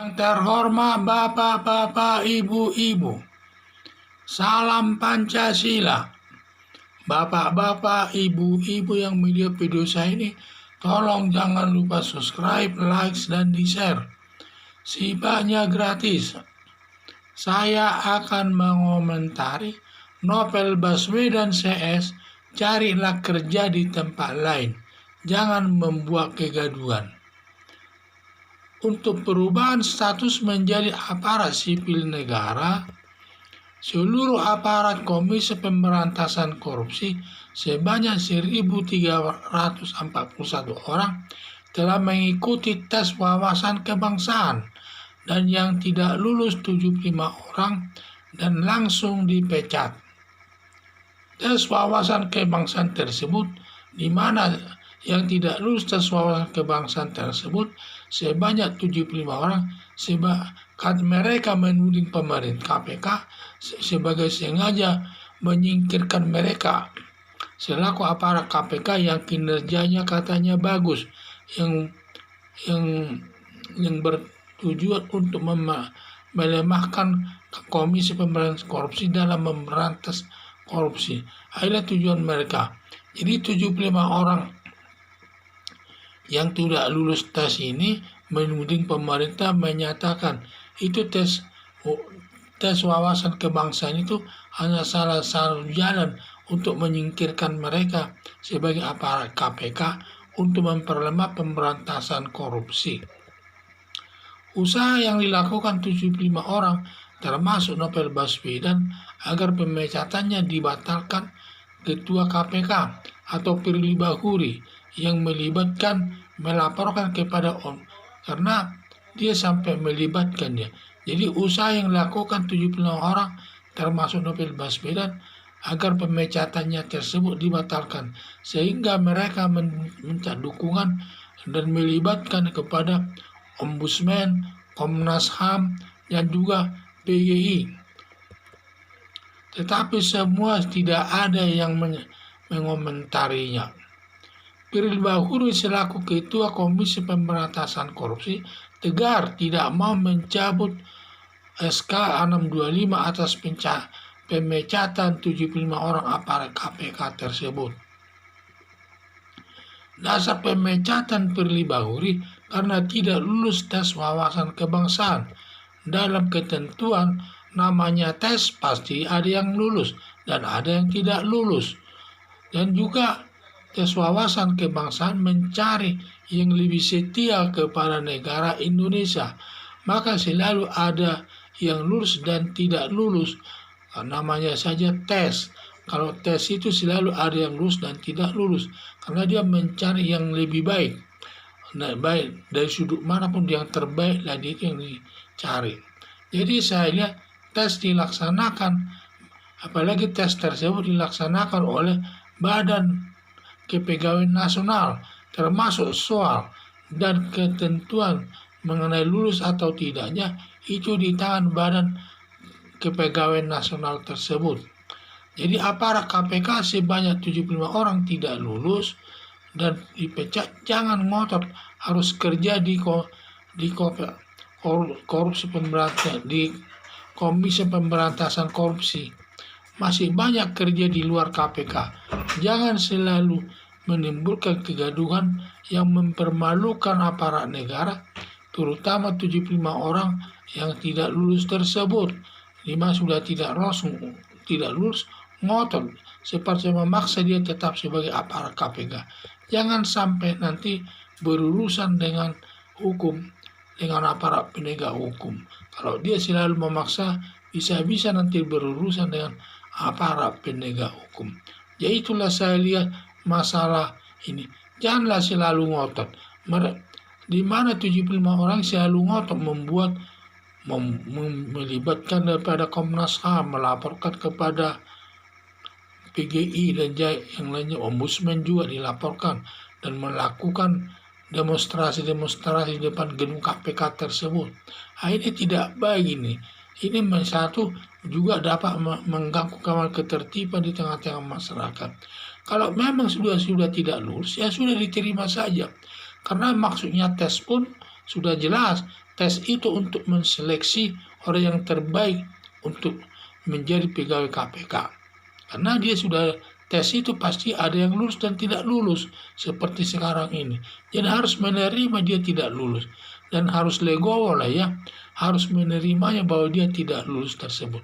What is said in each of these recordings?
Yang terhormat Bapak-bapak, Ibu-ibu, salam Pancasila. Bapak-bapak, Ibu-ibu yang melihat video saya ini, tolong jangan lupa subscribe, like, dan di-share. Sifatnya gratis. Saya akan mengomentari novel Baswedan CS, carilah kerja di tempat lain. Jangan membuat kegaduhan. Untuk perubahan status menjadi aparat sipil negara, seluruh aparat Komisi Pemberantasan Korupsi sebanyak 1.341 orang telah mengikuti tes wawasan kebangsaan, dan yang tidak lulus 75 orang dan langsung dipecat. Tes wawasan kebangsaan tersebut, di mana yang tidak lulus tes wawasan kebangsaan tersebut sebanyak 75 orang, mereka menuding pemerintah KPK sebagai sengaja menyingkirkan mereka selaku aparat KPK yang kinerjanya katanya bagus, yang bertujuan untuk melemahkan Komisi Pemberantasan Korupsi dalam memberantas korupsi. Adalah tujuan mereka. Jadi 75 orang yang tidak lulus tes ini menuding pemerintah, menyatakan itu tes wawasan kebangsaan itu hanya salah satu jalan untuk menyingkirkan mereka sebagai aparat KPK untuk memperlemah pemberantasan korupsi. Usaha yang dilakukan 75 orang termasuk Novel Baswedan agar pemecatannya dibatalkan Ketua KPK atau Firly Bahuri yang melaporkan kepada karena dia sampai melibatkannya. Jadi usaha yang dilakukan 75 orang termasuk Novel Baswedan agar pemecatannya tersebut dibatalkan, sehingga mereka minta dukungan dan melibatkan kepada Ombudsman, Komnas HAM, dan juga PGI. Tetapi semua tidak ada yang mengomentarinya. Firly Bahuri selaku Ketua Komisi Pemberantasan Korupsi tegar tidak mau mencabut SK 625 atas pemecatan 75 orang aparat KPK tersebut. Dasar pemecatan Firly Bahuri karena tidak lulus tes wawasan kebangsaan. Dalam ketentuan namanya tes pasti ada yang lulus dan ada yang tidak lulus. Dan juga tes wawasan kebangsaan mencari yang lebih setia kepada negara Indonesia. Maka selalu ada yang lulus dan tidak lulus. Namanya saja tes. Kalau tes itu selalu ada yang lulus dan tidak lulus, karena dia mencari yang lebih baik. Nah, baik dari sudut manapun yang terbaik lah itu yang dicari. Jadi saya lihat tes dilaksanakan, apalagi tes tersebut dilaksanakan oleh Badan Kepegawaian Nasional, termasuk soal dan ketentuan mengenai lulus atau tidaknya itu di tangan Badan Kepegawaian Nasional tersebut. Jadi aparat KPK sebanyak 75 orang tidak lulus dan dipecat. Jangan ngotot harus kerja di korupsi pemberantasan, di Komisi Pemberantasan Korupsi. Masih banyak kerja di luar KPK. Jangan selalu menimbulkan kegaduhan yang mempermalukan aparat negara, terutama 75 orang yang tidak lulus tersebut. 5 sudah tidak lulus, ngotot seperti memaksa dia tetap sebagai aparat KPK. Jangan sampai nanti berurusan dengan hukum, dengan aparat penegak hukum. Kalau dia selalu memaksa, bisa-bisa nanti berurusan dengan aparat penegak hukum. Jadi itulah saya lihat masalah ini. Janganlah selalu ngotot. Di mana 75 orang selalu ngotot melibatkan daripada Komnas HAM, melaporkan kepada PGI dan yang lainnya, Ombudsman juga dilaporkan dan melakukan demonstrasi di depan gedung KPK tersebut. Ini tidak baik ini. Ini satu juga dapat mengganggu kawan ketertiban di tengah-tengah masyarakat. Kalau memang sudah tidak lulus, ya sudah diterima saja. Karena maksudnya tes pun sudah jelas, tes itu untuk menseleksi orang yang terbaik untuk menjadi pegawai KPK. Karena dia sudah tes itu pasti ada yang lulus dan tidak lulus seperti sekarang ini. Jadi harus menerima dia tidak lulus dan harus legowo lah ya, harus menerimanya bahwa dia tidak lulus tersebut.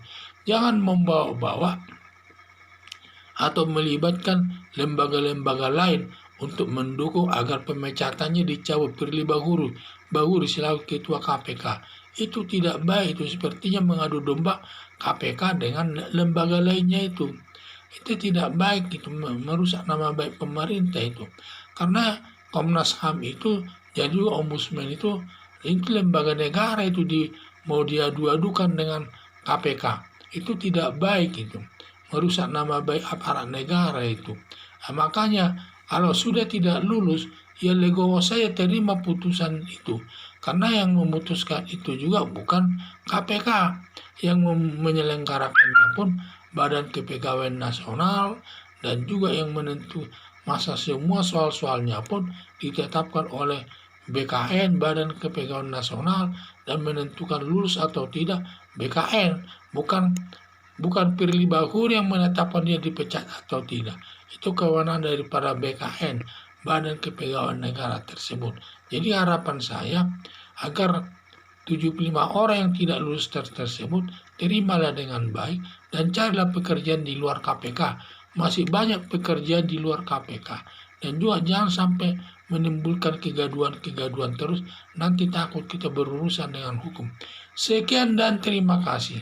Jangan membawa-bawa atau melibatkan lembaga-lembaga lain untuk mendukung agar pemecatannya dicabut. Firly Bahuri selaku Ketua KPK. Itu tidak baik, itu sepertinya mengadu domba KPK dengan lembaga lainnya itu. Itu tidak baik, itu merusak nama baik pemerintah itu. Karena Komnas HAM itu, jadi Ombudsman itu lembaga negara itu mau diadu-adukan dengan KPK. Itu tidak baik itu. Merusak nama baik aparat negara itu. Nah, makanya kalau sudah tidak lulus, ya legowo saya terima putusan itu. Karena yang memutuskan itu juga bukan KPK. Yang menyelenggarakannya pun Badan Kepegawaian Nasional, dan juga yang menentu masa semua soal-soalnya pun ditetapkan oleh BKN, Badan Kepegawaian Nasional, dan menentukan lulus atau tidak BKN, bukan Firly Bahuri yang menetapkan dia dipecat atau tidak. Itu kewenangan daripada BKN, Badan Kepegawaian Negara tersebut. Jadi harapan saya agar 75 orang yang tidak lulus tersebut terimalah dengan baik dan carilah pekerjaan di luar KPK. Masih banyak pekerjaan di luar KPK. Dan juga jangan sampai menimbulkan kegaduhan-kegaduhan terus, nanti takut kita berurusan dengan hukum. Sekian dan terima kasih.